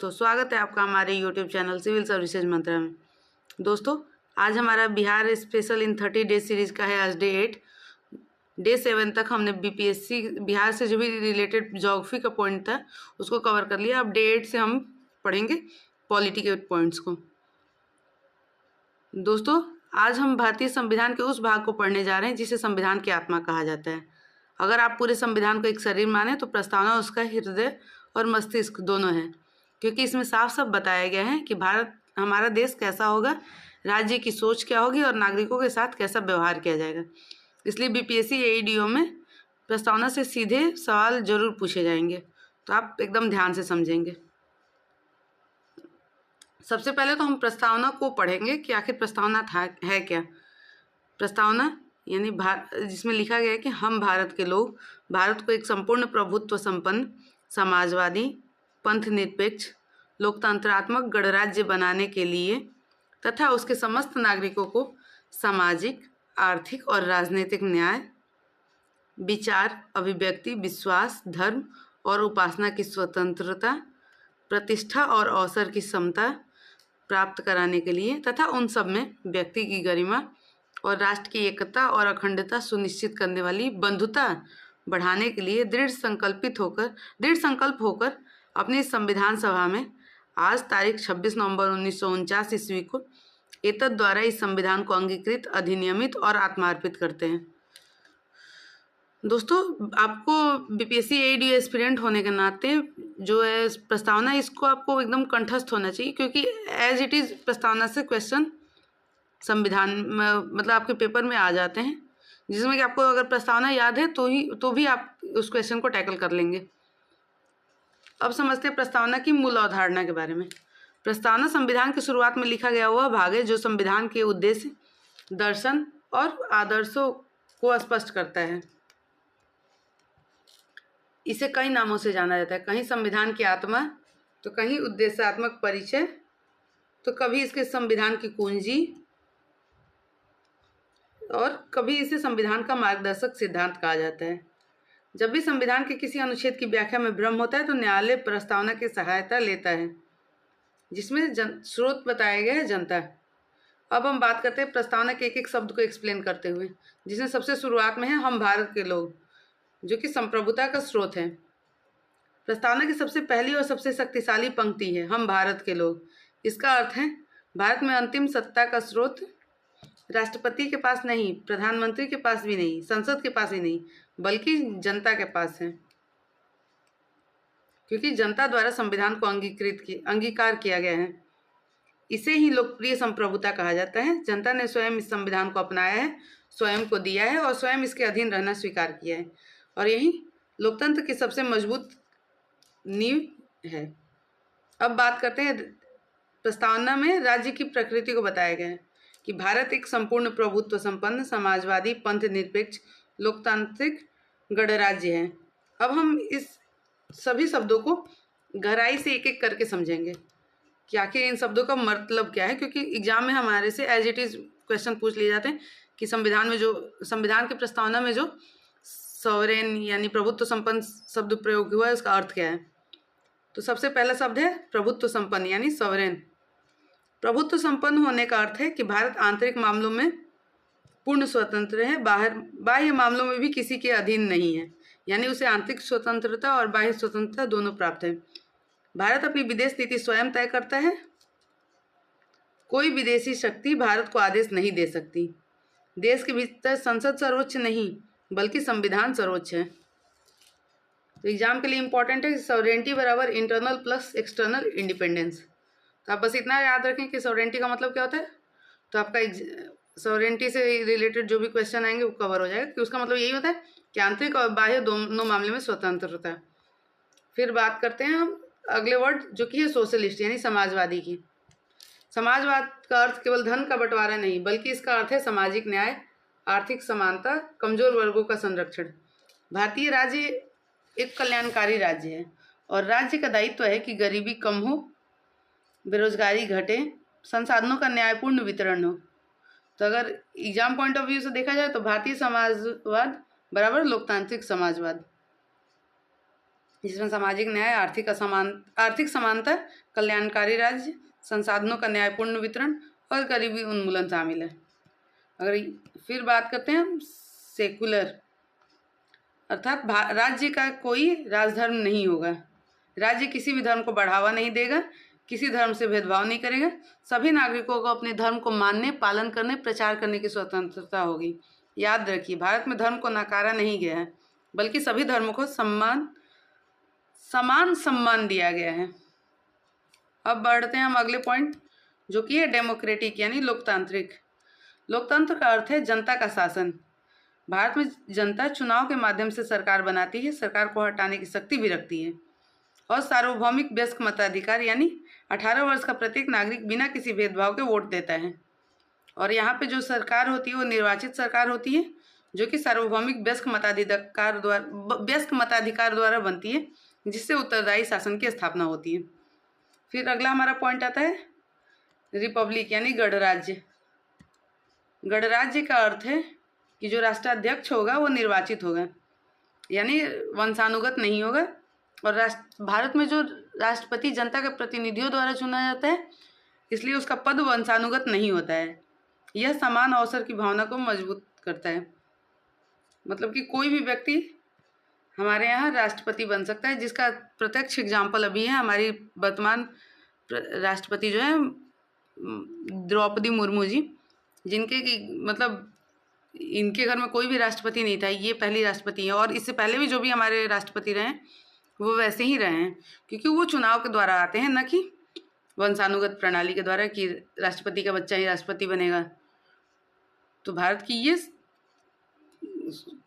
दोस्तों, स्वागत है आपका हमारे यूट्यूब चैनल सिविल सर्विसेज मंत्रा में। दोस्तों, आज हमारा Bihar special in 30 days series का है। आज डे 8। डे 7 तक हमने बीपीएससी बिहार से जो भी रिलेटेड ज्योग्राफी का पॉइंट था उसको कवर कर लिया। अब डे 8 से हम पढ़ेंगे पॉलिटी के पॉइंट्स को। दोस्तों, आज हम भारतीय संविधान के उस भाग को पढ़ने जा रहे हैं जिसे संविधान की आत्मा कहा जाता है। अगर आप पूरे संविधान को एक शरीर माने तो प्रस्तावना उसका हृदय और मस्तिष्क दोनों है, क्योंकि इसमें साफ साफ बताया गया है कि भारत हमारा देश कैसा होगा, राज्य की सोच क्या होगी और नागरिकों के साथ कैसा व्यवहार किया जाएगा। इसलिए बीपीएससी एईडीओ में प्रस्तावना से सीधे सवाल जरूर पूछे जाएंगे, तो आप एकदम ध्यान से समझेंगे। सबसे पहले तो हम प्रस्तावना को पढ़ेंगे कि आखिर प्रस्तावना है क्या। प्रस्तावना यानी जिसमें लिखा गया है कि हम भारत के लोग भारत को एक संपूर्ण प्रभुत्व संपन्न, समाजवादी, पंथ निरपेक्ष, लोकतंत्रात्मक गणराज्य बनाने के लिए तथा उसके समस्त नागरिकों को सामाजिक, आर्थिक और राजनीतिक न्याय, विचार, अभिव्यक्ति, विश्वास, धर्म और उपासना की स्वतंत्रता, प्रतिष्ठा और अवसर की समता प्राप्त कराने के लिए तथा उन सब में व्यक्ति की गरिमा और राष्ट्र की एकता और अखंडता सुनिश्चित करने वाली बंधुता बढ़ाने के लिए दृढ़ संकल्प होकर अपनी संविधान सभा में आज तारीख 26 नवंबर 1949 ईस्वी को एतद द्वारा इस संविधान को अंगीकृत, अधिनियमित और आत्मार्पित करते हैं। दोस्तों, आपको बीपीएससी एईडीओ एस्पिरेंट होने के नाते जो है प्रस्तावना, इसको आपको एकदम कंठस्थ होना चाहिए, क्योंकि एज इट इज़ प्रस्तावना से क्वेश्चन संविधान में मतलब आपके पेपर में आ जाते हैं, जिसमें कि आपको अगर प्रस्तावना याद है तो भी आप उस क्वेश्चन को टैकल कर लेंगे। अब समझते हैं प्रस्तावना की मूल अवधारणा के बारे में। प्रस्तावना संविधान की शुरुआत में लिखा गया वह भाग है जो संविधान के उद्देश्य, दर्शन और आदर्शों को स्पष्ट करता है। इसे कई नामों से जाना जाता है, कहीं संविधान की आत्मा, तो कहीं उद्देश्यात्मक परिचय, तो कभी इसके संविधान की कुंजी और कभी इसे संविधान का मार्गदर्शक सिद्धांत कहा जाता है। जब भी संविधान के किसी अनुच्छेद की व्याख्या में भ्रम होता है तो न्यायालय प्रस्तावना की सहायता लेता है, जिसमें स्रोत बताया गया है जनता। अब हम बात करते हैं प्रस्तावना के एक एक शब्द को एक्सप्लेन करते हुए, जिसमें सबसे शुरुआत में है हम भारत के लोग, जो कि संप्रभुता का स्रोत है। प्रस्तावना की सबसे पहली और सबसे शक्तिशाली पंक्ति है हम भारत के लोग। इसका अर्थ है भारत में अंतिम सत्ता का स्रोत राष्ट्रपति के पास नहीं, प्रधानमंत्री के पास भी नहीं, संसद के पास भी नहीं, बल्कि जनता के पास है, क्योंकि जनता द्वारा संविधान को अंगीकार किया गया है। इसे ही लोकप्रिय संप्रभुता कहा जाता है। जनता ने स्वयं इस संविधान को अपनाया है, स्वयं को दिया है और स्वयं इसके अधीन रहना स्वीकार किया है, और यही लोकतंत्र की सबसे मजबूत नींव है। अब बात करते हैं प्रस्तावना में राज्य की प्रकृति को बताया गया है कि भारत एक संपूर्ण प्रभुत्व संपन्न, समाजवादी, पंथ निरपेक्ष, लोकतांत्रिक गणराज्य है। अब हम इस सभी शब्दों को गहराई से एक एक करके समझेंगे कि आखिर इन शब्दों का मतलब क्या है, क्योंकि एग्जाम में हमारे से एज इट इज़ क्वेश्चन पूछ लिए जाते हैं कि संविधान की प्रस्तावना में जो सॉवरेन यानी प्रभुत्व संपन्न शब्द प्रयोग हुआ है उसका अर्थ क्या है। तो सबसे पहला शब्द है प्रभुत्व संपन्न यानी सॉवरेन। प्रभुत्व संपन्न होने का अर्थ है कि भारत आंतरिक मामलों में पूर्ण स्वतंत्र है, बाह्य मामलों में भी किसी के अधीन नहीं है, यानी उसे आंतरिक स्वतंत्रता और बाह्य स्वतंत्रता दोनों प्राप्त है। भारत अपनी विदेश नीति स्वयं तय करता है, कोई विदेशी शक्ति भारत को आदेश नहीं दे सकती। देश के भीतर संसद सर्वोच्च नहीं बल्कि संविधान सर्वोच्च है। तो एग्जाम के लिए इंपॉर्टेंट है सॉवरेनिटी बराबर इंटरनल प्लस एक्सटर्नल इंडिपेंडेंस। तो आप बस इतना याद रखें कि सॉवरेनिटी का मतलब क्या होता है, तो आपका सॉवरेनिटी से रिलेटेड जो भी क्वेश्चन आएंगे वो कवर हो जाएगा कि उसका मतलब यही होता है कि आंतरिक और बाह्य दोनों मामले में स्वतंत्रता। फिर बात करते हैं हम अगले वर्ड जो कि है सोशलिस्ट यानी समाजवादी की। समाजवाद का अर्थ केवल धन का बंटवारा नहीं बल्कि इसका अर्थ है सामाजिक न्याय, आर्थिक समानता, कमजोर वर्गों का संरक्षण। भारतीय राज्य एक कल्याणकारी राज्य है और राज्य का दायित्व है कि गरीबी कम हो, बेरोजगारी घटे, संसाधनों का न्यायपूर्ण वितरण हो। तो अगर एग्जाम पॉइंट ऑफ व्यू से देखा जाए तो भारतीय समाजवाद बराबर लोकतांत्रिक समाजवाद। जिसमें सामाजिक न्याय, आर्थिक समानता, कल्याणकारी राज्य, संसाधनों का न्यायपूर्ण वितरण और गरीबी उन्मूलन शामिल है। अगर फिर बात करते हैं हम सेकुलर, अर्थात राज्य का कोई राजधर्म नहीं होगा। राज्य किसी भी धर्म को बढ़ावा नहीं देगा, किसी धर्म से भेदभाव नहीं करेगा। सभी नागरिकों को अपने धर्म को मानने, पालन करने, प्रचार करने की स्वतंत्रता होगी। याद रखिए, भारत में धर्म को नकारा नहीं गया है, बल्कि सभी धर्मों को समान सम्मान दिया गया है। अब बढ़ते हैं हम अगले पॉइंट, जो कि है डेमोक्रेटिक यानी लोकतांत्रिक। लोकतंत्र का अर्थ है जनता का शासन। भारत में जनता चुनाव के माध्यम से सरकार बनाती है, सरकार को हटाने की शक्ति भी रखती है। और सार्वभौमिक वयस्क मताधिकार यानी 18 वर्ष का प्रत्येक नागरिक बिना किसी भेदभाव के वोट देता है। और यहाँ पे जो सरकार होती है वो निर्वाचित सरकार होती है, जो कि सार्वभौमिक वयस्क मताधिकार द्वारा बनती है, जिससे उत्तरदायी शासन की स्थापना होती है। फिर अगला हमारा पॉइंट आता है रिपब्लिक यानी गणराज्य। गणराज्य का अर्थ है कि जो राष्ट्राध्यक्ष होगा वो निर्वाचित होगा, यानी वंशानुगत नहीं होगा। और भारत में जो राष्ट्रपति जनता के प्रतिनिधियों द्वारा चुना जाता है, इसलिए उसका पद वंशानुगत नहीं होता है। यह समान अवसर की भावना को मजबूत करता है। मतलब कि कोई भी व्यक्ति हमारे यहाँ राष्ट्रपति बन सकता है, जिसका प्रत्यक्ष एग्जाम्पल अभी है हमारी वर्तमान राष्ट्रपति जो है द्रौपदी मुर्मू जी, जिनके की मतलब इनके घर में कोई भी राष्ट्रपति नहीं था, ये पहली राष्ट्रपति है। और इससे पहले भी जो भी हमारे राष्ट्रपति रहे वो वैसे ही रहे हैं, क्योंकि वो चुनाव के द्वारा आते हैं, न कि वंशानुगत प्रणाली के द्वारा कि राष्ट्रपति का बच्चा ही राष्ट्रपति बनेगा। तो भारत की ये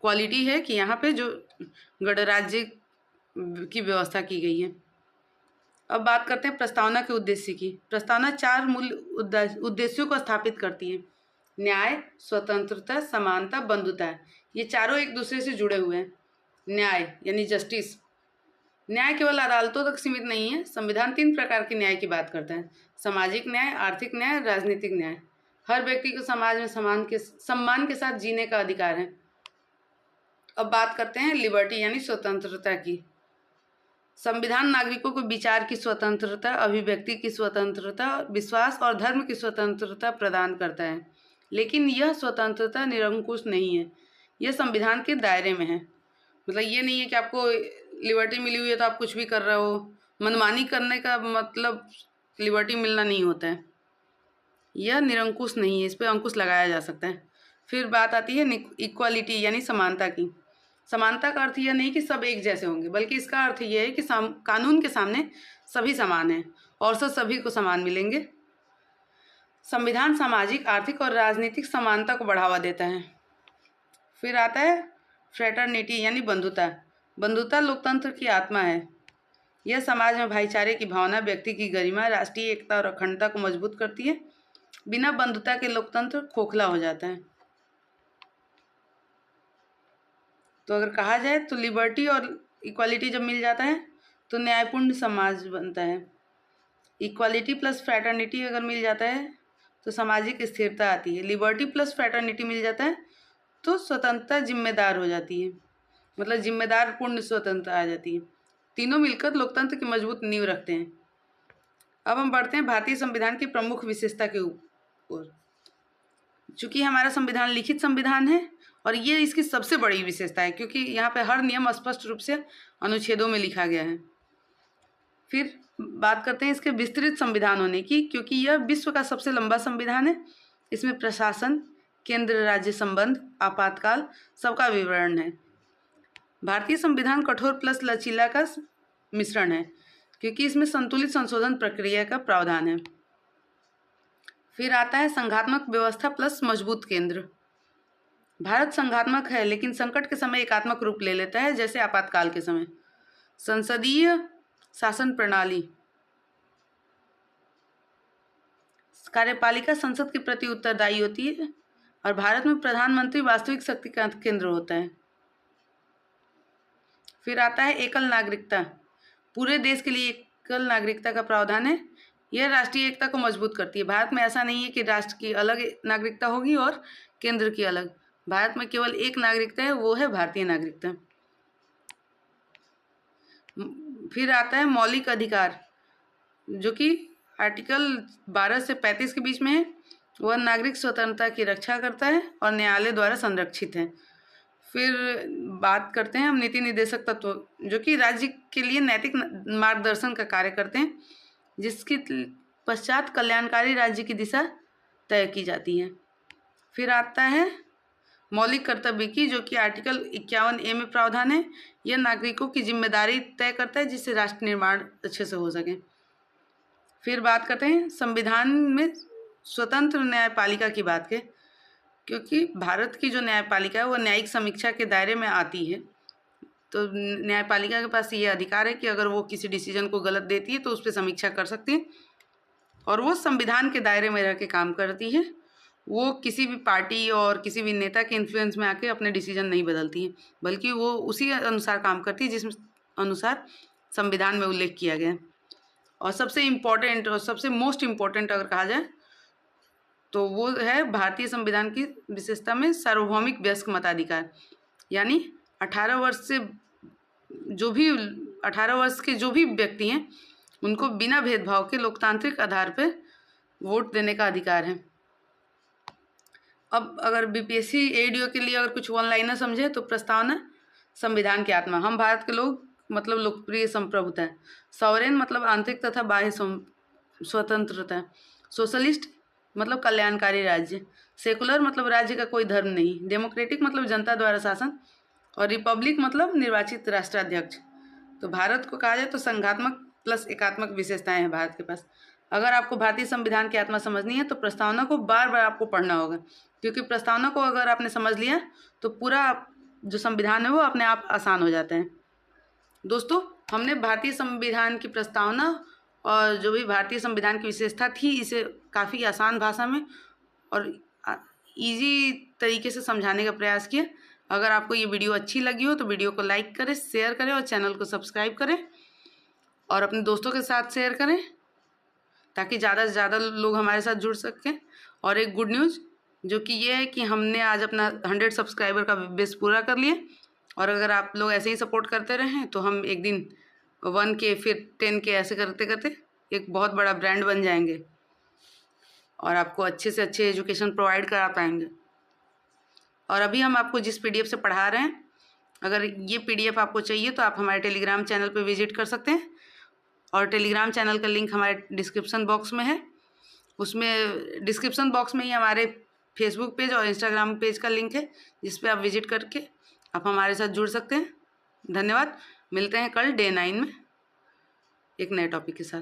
क्वालिटी है कि यहाँ पे जो गणराज्य की व्यवस्था की गई है। अब बात करते हैं प्रस्तावना के उद्देश्य की। प्रस्तावना 4 मूल उद्देश्यों को स्थापित करती है: न्याय, स्वतंत्रता, समानता, बंधुता। ये चारों एक दूसरे से जुड़े हुए हैं। न्याय यानी जस्टिस। न्याय केवल अदालतों तक सीमित नहीं है। संविधान 3 प्रकार के न्याय की बात करता है: सामाजिक न्याय, आर्थिक न्याय, राजनीतिक न्याय। हर व्यक्ति को समाज में सम्मान के साथ जीने का अधिकार है। अब बात करते हैं लिबर्टी यानी स्वतंत्रता की। संविधान नागरिकों को विचार की स्वतंत्रता, अभिव्यक्ति की स्वतंत्रता, विश्वास और धर्म की स्वतंत्रता प्रदान करता है। लेकिन यह स्वतंत्रता निरंकुश नहीं है, यह संविधान के दायरे में है। मतलब ये नहीं है कि आपको लिबर्टी मिली हुई है तो आप कुछ भी कर रहे हो। मनमानी करने का मतलब लिबर्टी मिलना नहीं होता है। यह निरंकुश नहीं है, इस पर अंकुश लगाया जा सकता है। फिर बात आती है इक्वालिटी यानी समानता की। समानता का अर्थ यह नहीं कि सब एक जैसे होंगे, बल्कि इसका अर्थ यह है कि कानून के सामने सभी समान हैं और सभी को समान मिलेंगे। संविधान सामाजिक, आर्थिक और राजनीतिक समानता को बढ़ावा देता है। फिर आता है फ्रेटर्निटी यानी बंधुता। बंधुता लोकतंत्र की आत्मा है। यह समाज में भाईचारे की भावना, व्यक्ति की गरिमा, राष्ट्रीय एकता और अखंडता को मजबूत करती है। बिना बंधुता के लोकतंत्र खोखला हो जाता है। तो अगर कहा जाए तो लिबर्टी और इक्वालिटी जब मिल जाता है तो न्यायपूर्ण समाज बनता है। इक्वालिटी प्लस फ्रैटर्निटी अगर मिल जाता है तो सामाजिक स्थिरता आती है। लिबर्टी प्लस फ्रैटर्निटी मिल जाता है तो स्वतंत्रता जिम्मेदार हो जाती है, मतलब जिम्मेदार पूर्ण स्वतंत्रता आ जाती है। तीनों मिलकर लोकतंत्र की मजबूत नींव रखते हैं। अब हम बढ़ते हैं भारतीय संविधान की प्रमुख विशेषता के ऊपर। चूँकि हमारा संविधान लिखित संविधान है और ये इसकी सबसे बड़ी विशेषता है, क्योंकि यहाँ पे हर नियम स्पष्ट रूप से अनुच्छेदों में लिखा गया है। फिर बात करते हैं इसके विस्तृत संविधान होने की, क्योंकि यह विश्व का सबसे लंबा संविधान है। इसमें प्रशासन, केंद्र राज्य संबंध, आपातकाल सबका विवरण है। भारतीय संविधान कठोर प्लस लचीला का मिश्रण है, क्योंकि इसमें संतुलित संशोधन प्रक्रिया का प्रावधान है। फिर आता है संघात्मक व्यवस्था प्लस मजबूत केंद्र। भारत संघात्मक है, लेकिन संकट के समय एकात्मक रूप ले लेता है, जैसे आपातकाल के समय। संसदीय शासन प्रणाली। कार्यपालिका संसद के प्रति उत्तरदायी होती है और भारत में प्रधानमंत्री वास्तविक शक्ति का केंद्र होता है। फिर आता है एकल नागरिकता। पूरे देश के लिए एकल नागरिकता का प्रावधान है। यह राष्ट्रीय एकता को मजबूत करती है। भारत में ऐसा नहीं है कि राष्ट्र की अलग नागरिकता होगी और केंद्र की अलग। भारत में केवल एक नागरिकता है, वो है भारतीय नागरिकता। फिर आता है मौलिक अधिकार, जो कि आर्टिकल 12 से 35 के बीच में है। वह नागरिक स्वतंत्रता की रक्षा करता है और न्यायालय द्वारा संरक्षित है। फिर बात करते हैं हम नीति निर्देशक तत्व, जो कि राज्य के लिए नैतिक मार्गदर्शन का कार्य करते हैं, जिसके पश्चात कल्याणकारी राज्य की दिशा तय की जाती है। फिर आता है मौलिक कर्तव्य की, जो कि आर्टिकल 51A में प्रावधान है। यह नागरिकों की जिम्मेदारी तय करता है जिससे राष्ट्र निर्माण अच्छे से हो सके। फिर बात करते हैं संविधान में स्वतंत्र न्यायपालिका की बात के, क्योंकि भारत की जो न्यायपालिका है वो न्यायिक समीक्षा के दायरे में आती है। तो न्यायपालिका के पास ये अधिकार है कि अगर वो किसी डिसीजन को गलत देती है तो उस पर समीक्षा कर सकती है, और वो संविधान के दायरे में रह के काम करती है। वो किसी भी पार्टी और किसी भी नेता के इन्फ्लुएंस में आके अपने डिसीजन नहीं बदलती है, बल्कि वो उसी अनुसार काम करती है जिस अनुसार संविधान में उल्लेख किया गया है। और सबसे इम्पोर्टेंट और सबसे मोस्ट इम्पोर्टेंट अगर कहा जाए तो वो है भारतीय संविधान की विशेषता में सार्वभौमिक वयस्क मताधिकार, यानी 18 वर्ष के जो भी व्यक्ति हैं उनको बिना भेदभाव के लोकतांत्रिक आधार पर वोट देने का अधिकार है। अब अगर बीपीएससी एडीओ के लिए अगर कुछ वन लाइनर समझे तो प्रस्तावना संविधान की आत्मा, हम भारत के लोग मतलब लोकप्रिय संप्रभुता, सॉवरेन मतलब आंतरिक तथा बाह्य स्वतंत्रता, सोशलिस्ट मतलब कल्याणकारी राज्य, सेकुलर मतलब राज्य का कोई धर्म नहीं, डेमोक्रेटिक मतलब जनता द्वारा शासन, और रिपब्लिक मतलब निर्वाचित राष्ट्राध्यक्ष। तो भारत को कहा जाए तो संघात्मक प्लस एकात्मक विशेषताएं हैं भारत के पास। अगर आपको भारतीय संविधान की आत्मा समझनी है तो प्रस्तावना को बार बार आपको पढ़ना होगा, क्योंकि प्रस्तावना को अगर आपने समझ लिया तो पूरा जो संविधान है वो अपने आप आसान हो जाता है। दोस्तों, हमने भारतीय संविधान की प्रस्तावना और जो भी भारतीय संविधान की विशेषता थी इसे काफ़ी आसान भाषा में और इजी तरीके से समझाने का प्रयास किया। अगर आपको ये वीडियो अच्छी लगी हो तो वीडियो को लाइक करें, शेयर करें और चैनल को सब्सक्राइब करें और अपने दोस्तों के साथ शेयर करें ताकि ज़्यादा से ज़्यादा लोग हमारे साथ जुड़ सकें। और एक गुड न्यूज़ जो कि ये है कि हमने आज अपना 100 सब्सक्राइबर का बेस पूरा कर लिया, और अगर आप लोग ऐसे ही सपोर्ट करते रहें तो हम एक दिन 1K फिर 10K ऐसे करते करते एक बहुत बड़ा ब्रांड बन जाएंगे और आपको अच्छे से अच्छे एजुकेशन प्रोवाइड करा पाएंगे। और अभी हम आपको जिस PDF से पढ़ा रहे हैं, अगर ये PDF आपको चाहिए तो आप हमारे टेलीग्राम चैनल पर विजिट कर सकते हैं, और टेलीग्राम चैनल का लिंक हमारे डिस्क्रिप्शन बॉक्स में है। उसमें डिस्क्रिप्शन बॉक्स में ही हमारे फेसबुक पेज और इंस्टाग्राम पेज का लिंक है, जिस पे आप विजिट करके आप हमारे साथ जुड़ सकते हैं। धन्यवाद। मिलते हैं कल डे 9 में एक नए टॉपिक के साथ।